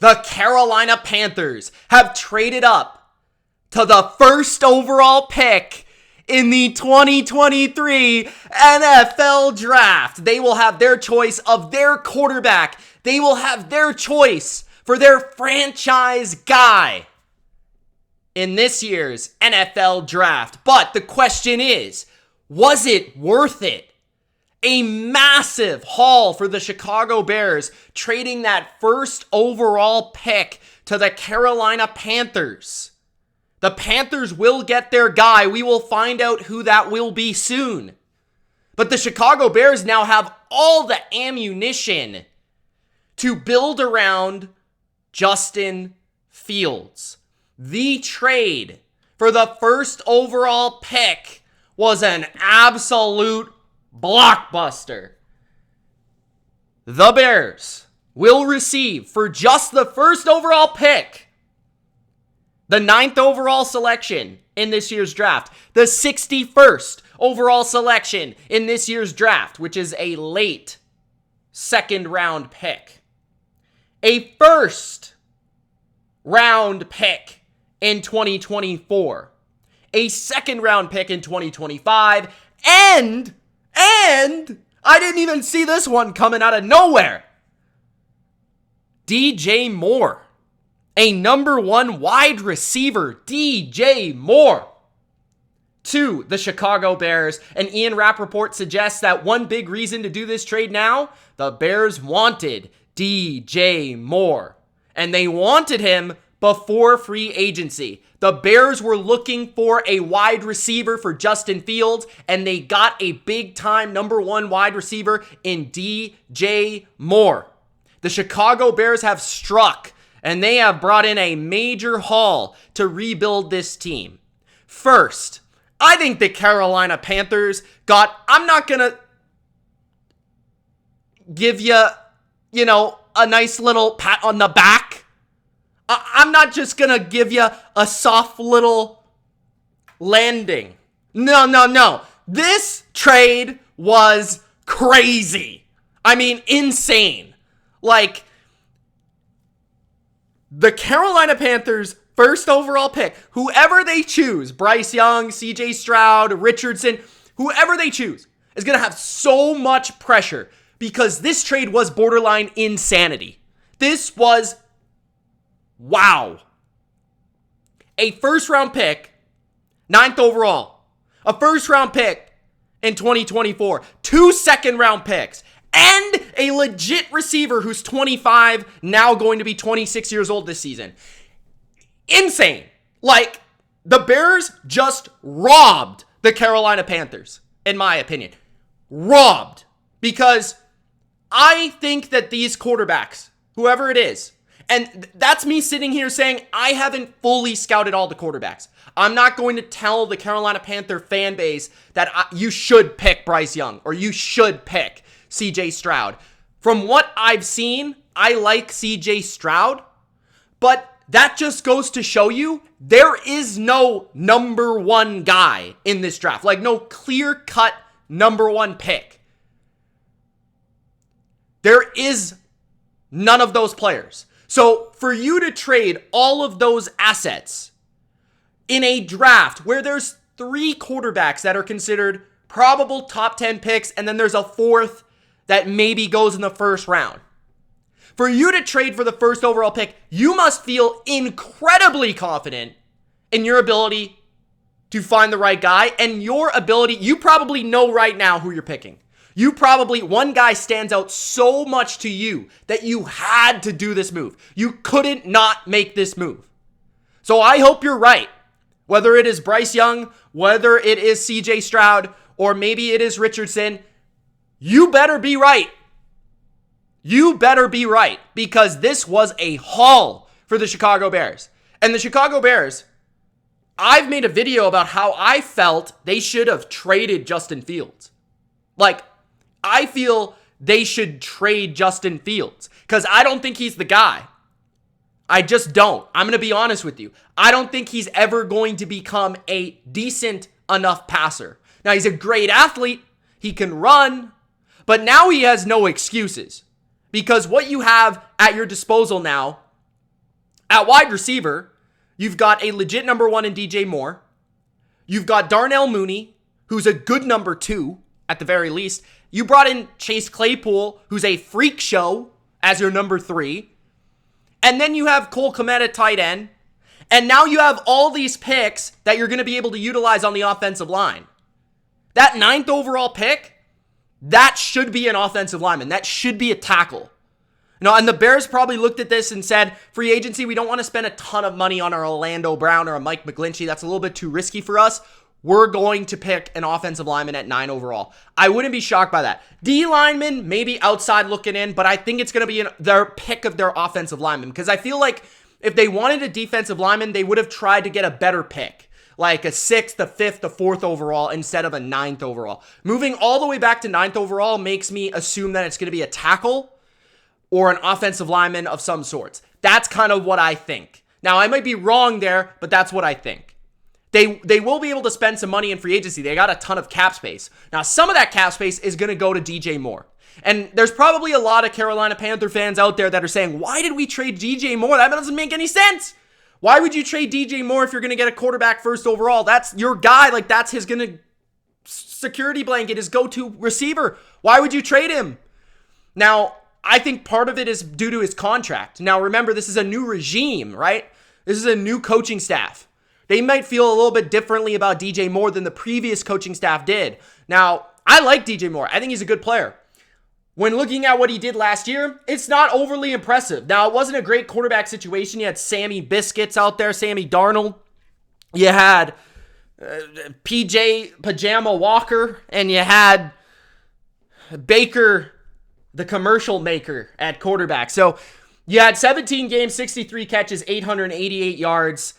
The Carolina Panthers have traded up to the first overall pick in the 2023 NFL Draft. They will have their choice of their quarterback. They will have their choice for their franchise guy in this year's NFL Draft. But the question is, was it worth it? A massive haul for the Chicago Bears, trading that first overall pick to the Carolina Panthers. The Panthers will get their guy. We will find out who that will be soon. But the Chicago Bears now have all the ammunition to build around Justin Fields. The trade for the first overall pick was an absolute blockbuster. The Bears will receive, for just the first overall pick, the 9th overall selection in this year's draft, the 61st overall selection in this year's draft, which is a late second round pick, a first round pick in 2024, a second round pick in 2025, and I didn't even see this one coming out of nowhere. DJ Moore, a number 1 wide receiver, DJ Moore, to the Chicago Bears. And Ian Rappaport suggests that one big reason to do this trade now, the Bears wanted DJ Moore. And they wanted him before free agency. The Bears were looking for a wide receiver for Justin Fields, and they got a big-time number 1 wide receiver in DJ Moore. The Chicago Bears have struck, and they have brought in a major haul to rebuild this team. First, I think the Carolina Panthers I'm not going to give you, a nice little pat on the back. I'm not just going to give you a soft little landing. No. This trade was crazy. I mean, insane. Like, the Carolina Panthers first overall pick, whoever they choose, Bryce Young, CJ Stroud, Richardson, whoever they choose, is going to have so much pressure because this trade was borderline insanity. This was wow. A first round pick, 9th overall, a first round pick in 2024, 2 second round picks, and a legit receiver who's 25, now going to be 26 years old this season. Insane. Like, the Bears just robbed the Carolina Panthers, in my opinion. Robbed. Because I think that these quarterbacks, whoever it is, and that's me sitting here saying I haven't fully scouted all the quarterbacks. I'm not going to tell the Carolina Panther fan base that you should pick Bryce Young or you should pick CJ Stroud. From what I've seen, I like CJ Stroud, but that just goes to show you there is no number 1 guy in this draft. Like, no clear-cut number 1 pick. There is none of those players. So for you to trade all of those assets in a draft where there's 3 quarterbacks that are considered probable top 10 picks, and then there's a 4th that maybe goes in the first round. For you to trade for the first overall pick, you must feel incredibly confident in your ability to find the right guy and your ability. You probably know right now who you're picking. One guy stands out so much to you that you had to do this move. You couldn't not make this move. So I hope you're right. Whether it is Bryce Young, whether it is CJ Stroud, or maybe it is Richardson, you better be right. You better be right, because this was a haul for the Chicago Bears. And the Chicago Bears, I've made a video about how I felt they should have traded Justin Fields. Like, I feel they should trade Justin Fields because I don't think he's the guy. I just don't. I'm going to be honest with you. I don't think he's ever going to become a decent enough passer. Now, he's a great athlete. He can run. But now he has no excuses because what you have at your disposal now At wide receiver, you've got a legit number 1 in DJ Moore. You've got Darnell Mooney, who's a good number 2, at the very least. You brought in Chase Claypool, who's a freak show, as your number 3. And then you have Cole Kmet at tight end. And now you have all these picks that you're going to be able to utilize on the offensive line. That 9th overall pick, that should be an offensive lineman. That should be a tackle. And the Bears probably looked at this and said, free agency, we don't want to spend a ton of money on our Orlando Brown or a Mike McGlinchey. That's a little bit too risky for us. We're going to pick an offensive lineman at 9 overall. I wouldn't be shocked by that. D lineman, maybe outside looking in, but I think it's going to be their pick of their offensive lineman, because I feel like if they wanted a defensive lineman, they would have tried to get a better pick, like a 6th, a 5th, a 4th overall instead of a 9th overall. Moving all the way back to 9th overall makes me assume that it's going to be a tackle or an offensive lineman of some sorts. That's kind of what I think. Now, I might be wrong there, but that's what I think. They will be able to spend some money in free agency. They got a ton of cap space. Now, some of that cap space is going to go to DJ Moore. And there's probably a lot of Carolina Panther fans out there that are saying, why did we trade DJ Moore? That doesn't make any sense. Why would you trade DJ Moore if you're going to get a quarterback 1st overall? That's your guy. Like, that's his security blanket, his go-to receiver. Why would you trade him? Now, I think part of it is due to his contract. Now, remember, this is a new regime, right? This is a new coaching staff. They might feel a little bit differently about DJ Moore than the previous coaching staff did. Now, I like DJ Moore. I think he's a good player. When looking at what he did last year, it's not overly impressive. Now, it wasn't a great quarterback situation. You had Sammy Biscuits out there, Sammy Darnold. You had PJ Pajama Walker, and you had Baker, the commercial maker, at quarterback. So you had 17 games, 63 catches, 888 yards.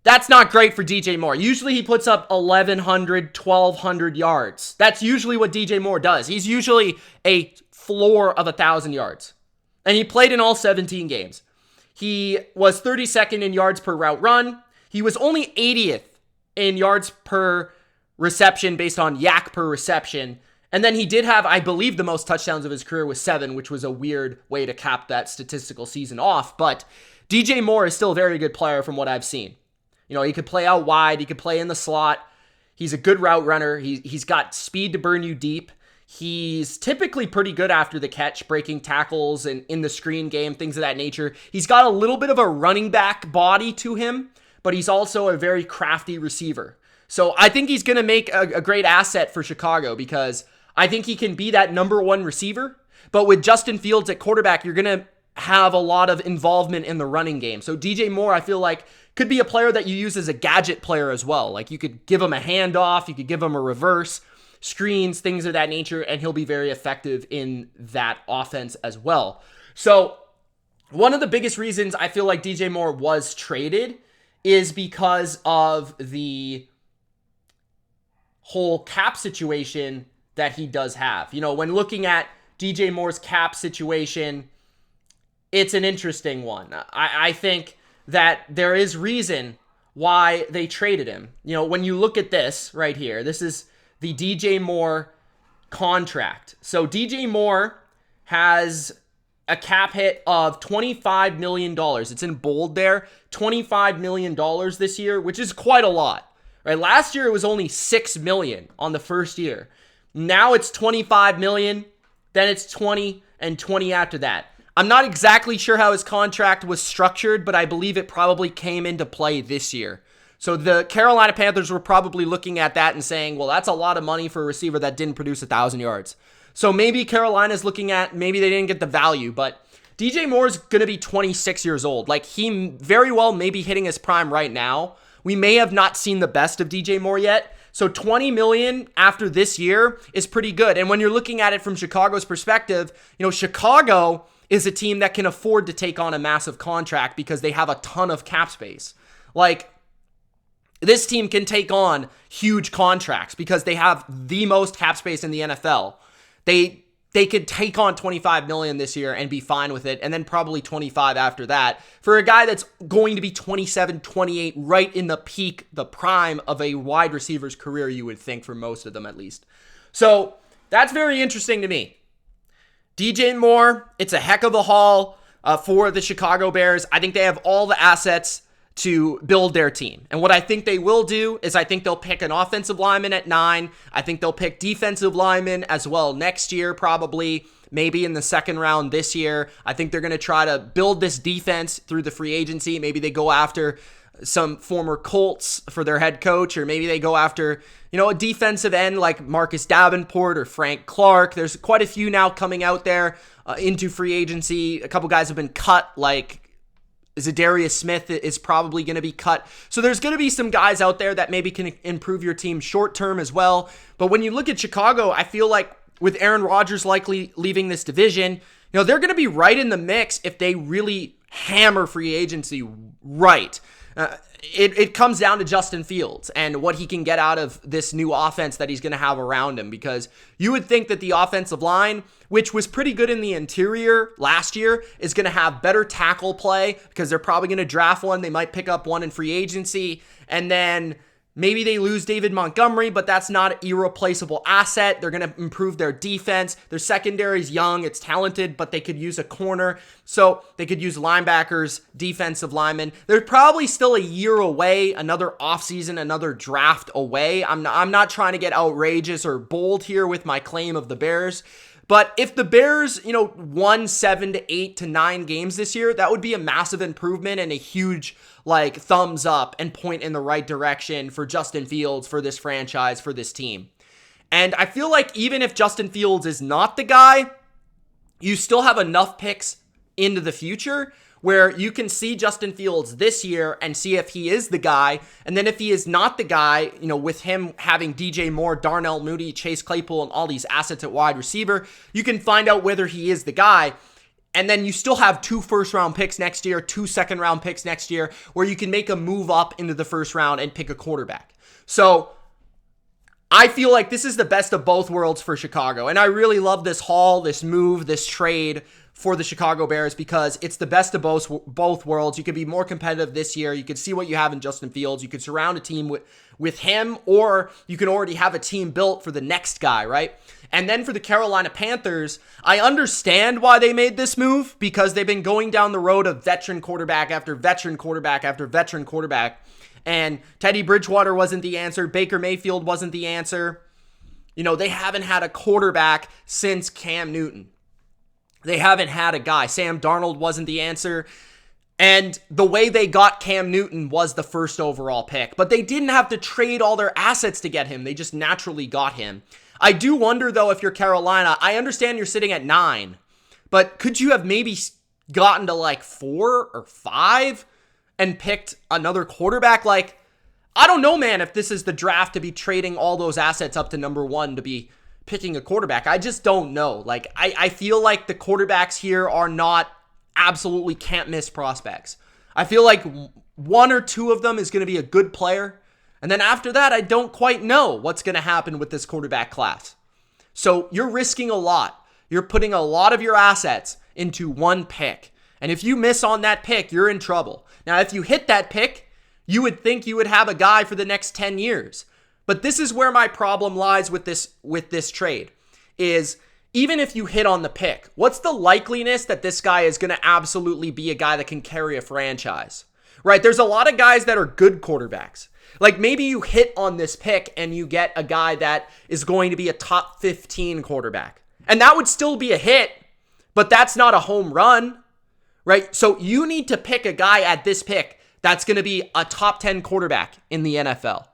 That's not great for DJ Moore. Usually he puts up 1,100, 1,200 yards. That's usually what DJ Moore does. He's usually a floor of 1,000 yards. And he played in all 17 games. He was 32nd in yards per route run. He was only 80th in yards per reception based on yak per reception. And then he did have, I believe, the most touchdowns of his career was 7, which was a weird way to cap that statistical season off. But DJ Moore is still a very good player from what I've seen. He could play out wide. He could play in the slot. He's a good route runner. He's got speed to burn you deep. He's typically pretty good after the catch, breaking tackles and in the screen game, things of that nature. He's got a little bit of a running back body to him, but he's also a very crafty receiver. So I think he's going to make a great asset for Chicago, because I think he can be that number 1 receiver. But with Justin Fields at quarterback, you're going to have a lot of involvement in the running game. So DJ Moore, I feel like, could be a player that you use as a gadget player as well. Like, you could give him a handoff, you could give him a reverse, screens, things of that nature, and he'll be very effective in that offense as well. So one of the biggest reasons I feel like DJ Moore was traded is because of the whole cap situation that he does have. When looking at DJ Moore's cap situation, it's an interesting one. I think that there is reason why they traded him. When you look at this right here, this is the DJ Moore contract. So DJ Moore has a cap hit of $25 million. It's in bold there. $25 million this year, which is quite a lot. Right? Last year it was only $6 million on the first year. Now it's $25 million, then it's 20 and 20 after that. I'm not exactly sure how his contract was structured, but I believe it probably came into play this year. So the Carolina Panthers were probably looking at that and saying, well, that's a lot of money for a receiver that didn't produce 1,000 yards. So maybe Carolina's looking at, maybe they didn't get the value, but DJ Moore's going to be 26 years old. Like, he very well may be hitting his prime right now. We may have not seen the best of DJ Moore yet. So $20 million after this year is pretty good. And when you're looking at it from Chicago's perspective, Chicago is a team that can afford to take on a massive contract because they have a ton of cap space. Like, this team can take on huge contracts because they have the most cap space in the NFL. They could take on $25 million this year and be fine with it, and then probably 25 after that. For a guy that's going to be 27, 28, right in the peak, the prime of a wide receiver's career, you would think, for most of them at least. So that's very interesting to me. DJ Moore, it's a heck of a haul. for the Chicago Bears. I think they have all the assets to build their team. And what I think they will do is I think they'll pick an offensive lineman at 9. I think they'll pick defensive linemen as well next year, probably, maybe in the second round this year. I think they're going to try to build this defense through the free agency. Maybe they go after some former Colts for their head coach, or maybe they go after, a defensive end like Marcus Davenport or Frank Clark. There's quite a few now coming out there into free agency. A couple guys have been cut, like Zadarius Smith is probably going to be cut. So there's going to be some guys out there that maybe can improve your team short term as well. But when you look at Chicago, I feel like with Aaron Rodgers likely leaving this division, they're going to be right in the mix if they really hammer free agency right. It comes down to Justin Fields and what he can get out of this new offense that he's going to have around him, because you would think that the offensive line, which was pretty good in the interior last year, is going to have better tackle play because they're probably going to draft one. They might pick up one in free agency, and then maybe they lose David Montgomery, but that's not an irreplaceable asset. They're going to improve their defense. Their secondary is young. It's talented, but they could use a corner. So they could use linebackers, defensive linemen. They're probably still a year away, another offseason, another draft away. I'm not trying to get outrageous or bold here with my claim of the Bears. But if the Bears, won 7 to 8 to 9 games this year, that would be a massive improvement and a huge thumbs up and point in the right direction for Justin Fields, for this franchise, for this team. And I feel like even if Justin Fields is not the guy, you still have enough picks into the future where you can see Justin Fields this year and see if he is the guy. And then if he is not the guy, with him having DJ Moore, Darnell Mooney, Chase Claypool, and all these assets at wide receiver, you can find out whether he is the guy. And then you still have 2 first-round picks next year, 2 second-round picks next year, where you can make a move up into the first round and pick a quarterback. So I feel like this is the best of both worlds for Chicago. And I really love this haul, this move, this trade for the Chicago Bears, because it's the best of both worlds. You could be more competitive this year. You could see what you have in Justin Fields. You could surround a team with him, or you can already have a team built for the next guy, right? And then for the Carolina Panthers, I understand why they made this move, because they've been going down the road of veteran quarterback after veteran quarterback after veteran quarterback. And Teddy Bridgewater wasn't the answer. Baker Mayfield wasn't the answer. They haven't had a quarterback since Cam Newton. They haven't had a guy. Sam Darnold wasn't the answer. And the way they got Cam Newton was the first overall pick. But they didn't have to trade all their assets to get him. They just naturally got him. I do wonder, though, if you're Carolina, I understand you're sitting at 9. But could you have maybe gotten to 4 or 5 and picked another quarterback? I don't know, man, if this is the draft to be trading all those assets up to number 1 to be picking a quarterback. I just don't know. I feel like the quarterbacks here are not absolutely can't miss prospects. I feel like 1 or 2 of them is going to be a good player. And then after that, I don't quite know what's going to happen with this quarterback class. So you're risking a lot. You're putting a lot of your assets into 1 pick. And if you miss on that pick, you're in trouble. Now, if you hit that pick, you would think you would have a guy for the next 10 years. But this is where my problem lies with this trade, is even if you hit on the pick, what's the likeliness that this guy is going to absolutely be a guy that can carry a franchise, right? There's a lot of guys that are good quarterbacks. Maybe you hit on this pick and you get a guy that is going to be a top 15 quarterback. And that would still be a hit, but that's not a home run, right? So you need to pick a guy at this pick that's going to be a top 10 quarterback in the NFL.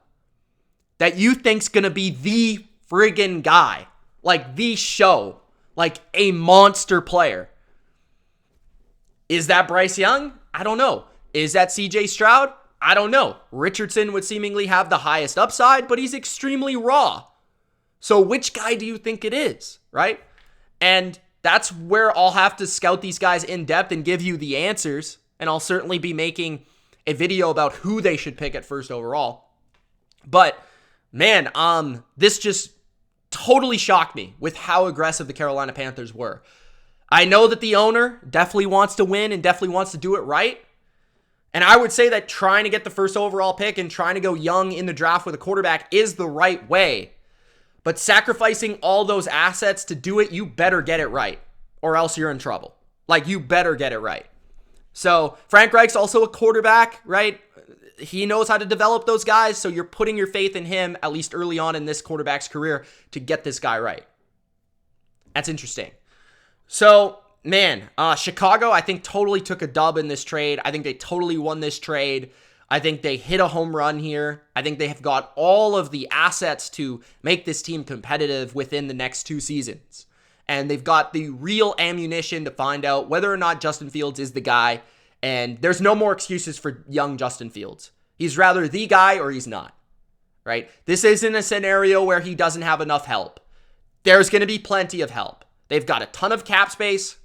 That you think's going to be the friggin' guy, the show, a monster player. Is that Bryce Young? I don't know. Is that CJ Stroud? I don't know. Richardson would seemingly have the highest upside, but he's extremely raw. So which guy do you think it is, right? And that's where I'll have to scout these guys in depth and give you the answers. And I'll certainly be making a video about who they should pick at first overall. But man, this just totally shocked me with how aggressive the Carolina Panthers were. I know that the owner definitely wants to win and definitely wants to do it right. And I would say that trying to get the first overall pick and trying to go young in the draft with a quarterback is the right way. But sacrificing all those assets to do it, you better get it right, or else you're in trouble. Like, you better get it right. So Frank Reich's also a quarterback, right? He knows how to develop those guys, so you're putting your faith in him, at least early on in this quarterback's career, to get this guy right. That's interesting. So, man, Chicago, I think, totally took a dub in this trade. I think they totally won this trade. I think they hit a home run here. I think they have got all of the assets to make this team competitive within the next 2 seasons. And they've got the real ammunition to find out whether or not Justin Fields is the guy. And there's no more excuses for young Justin Fields. He's rather the guy or he's not, right? This isn't a scenario where he doesn't have enough help. There's going to be plenty of help. They've got a ton of cap space.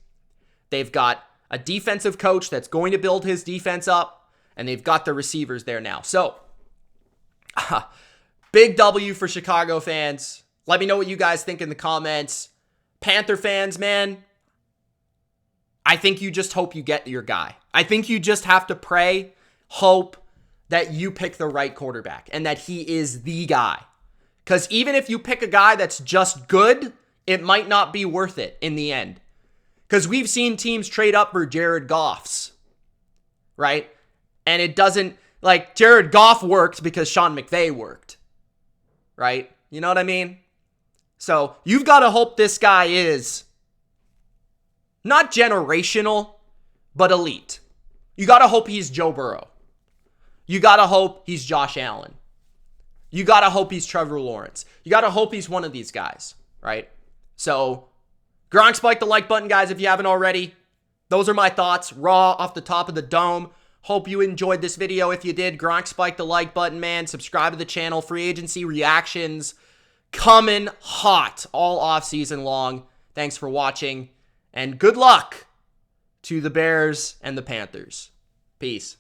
They've got a defensive coach that's going to build his defense up. And they've got the receivers there now. So, big W for Chicago fans. Let me know what you guys think in the comments. Panther fans, man, I think you just hope you get your guy. I think you just have to pray, hope that you pick the right quarterback and that he is the guy. Because even if you pick a guy that's just good, it might not be worth it in the end. Because we've seen teams trade up for Jared Goffs, right? And it doesn't, like, Jared Goff worked because Sean McVay worked, right? You know what I mean? So you've got to hope this guy is not generational, but elite. You got to hope he's Joe Burrow. You got to hope he's Josh Allen. You got to hope he's Trevor Lawrence. You got to hope he's one of these guys, right? So, Gronk, spike the like button, guys, if you haven't already. Those are my thoughts, raw off the top of the dome. Hope you enjoyed this video. If you did, Gronk, spike the like button, man. Subscribe to the channel. Free agency reactions coming hot all off season long. Thanks for watching, and good luck to the Bears and the Panthers. Peace.